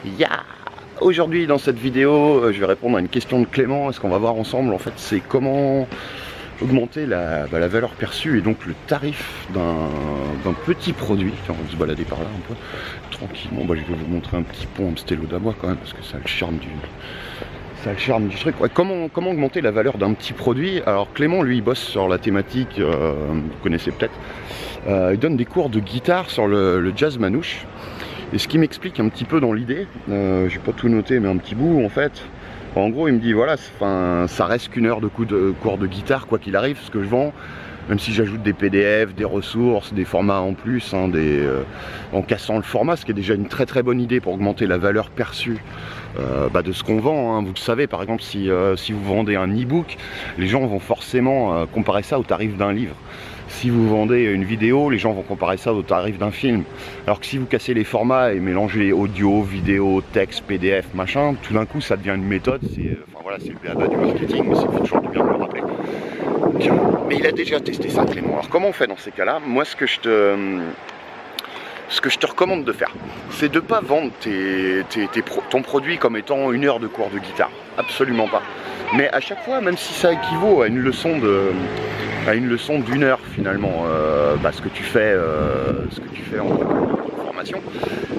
Yeah. Aujourd'hui dans cette vidéo, je vais répondre à une question de Clément. Ce qu'on va voir ensemble en fait, c'est comment augmenter la valeur perçue et donc le tarif d'un petit produit. Tiens, on va se balader par là un peu tranquillement. Je vais vous montrer un petit pont, un stylo d'abois quand même, parce que ça a le charme du truc. Ouais, comment augmenter la valeur d'un petit produit? Alors Clément, lui, il bosse sur la thématique, vous connaissez peut-être. Il donne des cours de guitare sur le jazz manouche. Et ce qui m'explique un petit peu dans l'idée, j'ai pas tout noté mais un petit bout en fait. En gros il me dit voilà, ça reste qu'une heure de cours de guitare quoi qu'il arrive, ce que je vends, même si j'ajoute des PDF, des ressources, des formats en plus, hein, en cassant le format, ce qui est déjà une très bonne idée pour augmenter la valeur perçue de ce qu'on vend, hein. Vous le savez, par exemple si vous vendez un e-book, les gens vont forcément comparer ça au tarif d'un livre. Si vous vendez une vidéo, les gens vont comparer ça au tarif d'un film. Alors que si vous cassez les formats et mélangez audio, vidéo, texte, PDF, machin, tout d'un coup ça devient une méthode. C'est voilà, c'est le b.a.-ba du marketing, mais c'est toujours du bien de le rappeler. Mais il a déjà testé ça, Clément. Alors comment on fait dans ces cas-là? Moi, ce que je te recommande de faire, c'est de ne pas vendre ton produit comme étant une heure de cours de guitare. Absolument pas. Mais à chaque fois, même si ça équivaut à une leçon d'une heure finalement, ce que tu fais en formation,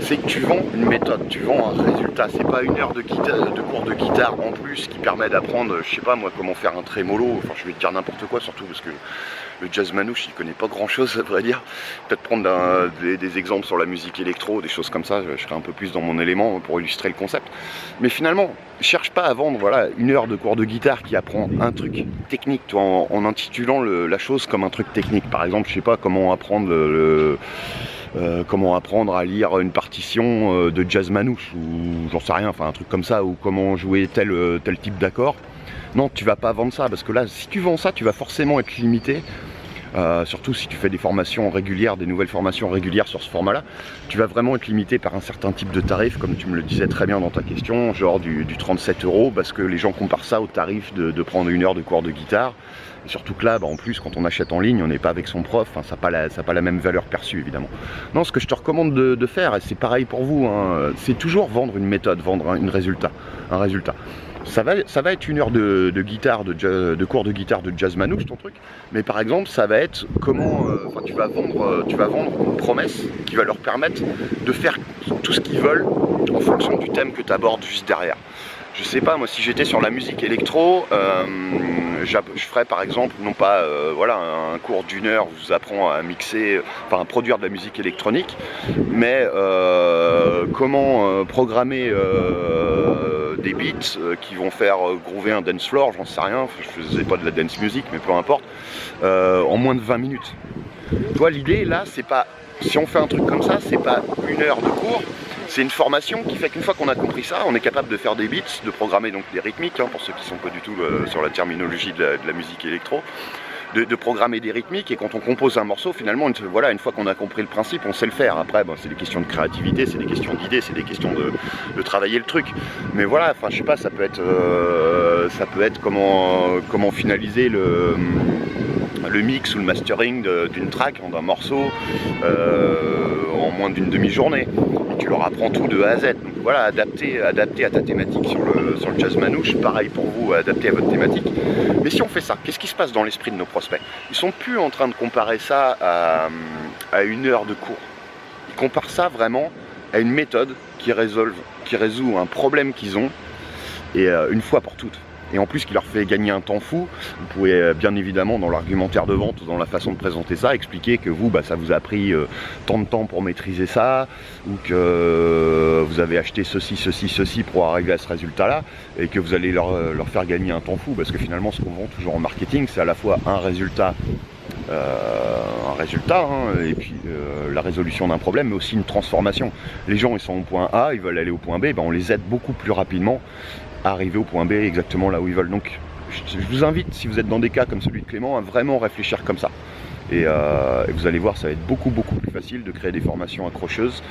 c'est que tu vends une méthode, tu vends un résultat. C'est pas une heure de cours de guitare en plus qui permet d'apprendre, je sais pas moi, comment faire un trémolo. Enfin, je vais te dire n'importe quoi, surtout parce que le jazz manouche, il connaît pas grand chose à vrai dire. Peut-être prendre des exemples sur la musique électro, des choses comme ça, je serai un peu plus dans mon élément pour illustrer le concept. Mais finalement, cherche pas à vendre voilà, une heure de cours de guitare qui apprend un truc technique, toi, en intitulant la chose comme un truc technique. Par exemple, je sais pas comment apprendre comment apprendre à lire une partition de jazz manouche, ou j'en sais rien, enfin un truc comme ça, ou comment jouer tel type d'accord. Non, tu vas pas vendre ça, parce que là, si tu vends ça, tu vas forcément être limité. Surtout si tu fais des formations régulières, des nouvelles formations régulières sur ce format-là, tu vas vraiment être limité par un certain type de tarif, comme tu me le disais très bien dans ta question, genre du 37 €, parce que les gens comparent ça au tarif de prendre une heure de cours de guitare. Et surtout que là, en plus, quand on achète en ligne, on n'est pas avec son prof, hein, ça n'a pas la même valeur perçue, évidemment. Non, ce que je te recommande de faire, et c'est pareil pour vous, hein, c'est toujours vendre une méthode, vendre un résultat. Ça va être une heure de cours de guitare de jazz manouche, ton truc. Mais par exemple, ça va être comment tu vas vendre une promesse qui va leur permettre de faire tout ce qu'ils veulent en fonction du thème que tu abordes juste derrière. Je sais pas, moi si j'étais sur la musique électro, je ferais par exemple, non pas voilà, un cours d'une heure où je vous apprends à mixer, enfin à produire de la musique électronique, mais comment programmer des beats qui vont faire groover un dance floor, j'en sais rien, je faisais pas de la dance music, mais peu importe, en moins de 20 minutes. Toi, l'idée là, c'est pas, si on fait un truc comme ça, c'est pas une heure de cours. C'est une formation qui fait qu'une fois qu'on a compris ça, on est capable de faire des beats, de programmer donc des rythmiques, hein, pour ceux qui ne sont pas du tout sur la terminologie de la musique électro, de programmer des rythmiques, et quand on compose un morceau, finalement, voilà, une fois qu'on a compris le principe, on sait le faire. Après, c'est des questions de créativité, c'est des questions d'idées, c'est des questions de travailler le truc. Mais voilà, enfin, je sais pas, ça peut être comment finaliser le mix ou le mastering d'une track, d'un morceau, en moins d'une demi-journée. Tu leur apprends tout de A à Z. Donc voilà, adapté à ta thématique sur le jazz manouche, pareil pour vous, adapté à votre thématique. Mais si on fait ça, qu'est-ce qui se passe dans l'esprit de nos prospects? Ils sont plus en train de comparer ça à une heure de cours. Ils comparent ça vraiment à une méthode qui résout un problème qu'ils ont, et une fois pour toutes. Et en plus qui leur fait gagner un temps fou. Vous pouvez bien évidemment dans l'argumentaire de vente ou dans la façon de présenter ça, expliquer que vous, ça vous a pris tant de temps pour maîtriser ça, ou que vous avez acheté ceci pour arriver à ce résultat là, et que vous allez leur faire gagner un temps fou, parce que finalement ce qu'on vend toujours en marketing, c'est à la fois un résultat, et puis la résolution d'un problème, mais aussi une transformation. Les gens, ils sont au point A, ils veulent aller au point B, on les aide beaucoup plus rapidement à arriver au point B exactement là où ils veulent. Donc je vous invite, si vous êtes dans des cas comme celui de Clément, à vraiment réfléchir comme ça. et vous allez voir, ça va être beaucoup plus facile de créer des formations accrocheuses,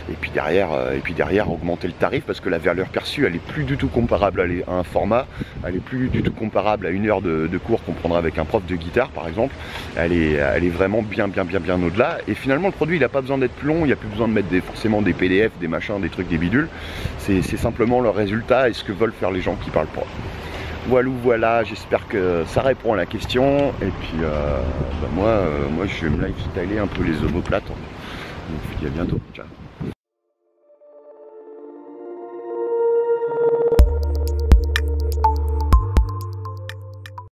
et puis derrière augmenter le tarif, parce que la valeur perçue elle est plus du tout comparable à un format, elle est plus du tout comparable à une heure de cours qu'on prendra avec un prof de guitare par exemple. Elle est vraiment bien au-delà, et finalement le produit il n'a pas besoin d'être plus long, il n'y a plus besoin de mettre forcément des PDF, des machins, des trucs, des bidules, c'est simplement le résultat et ce que veulent faire les gens qui parlent pas. Voilà, j'espère que ça répond à la question, et puis moi je vais me lifestyler un peu les omoplates, donc je vous dis à bientôt, ciao.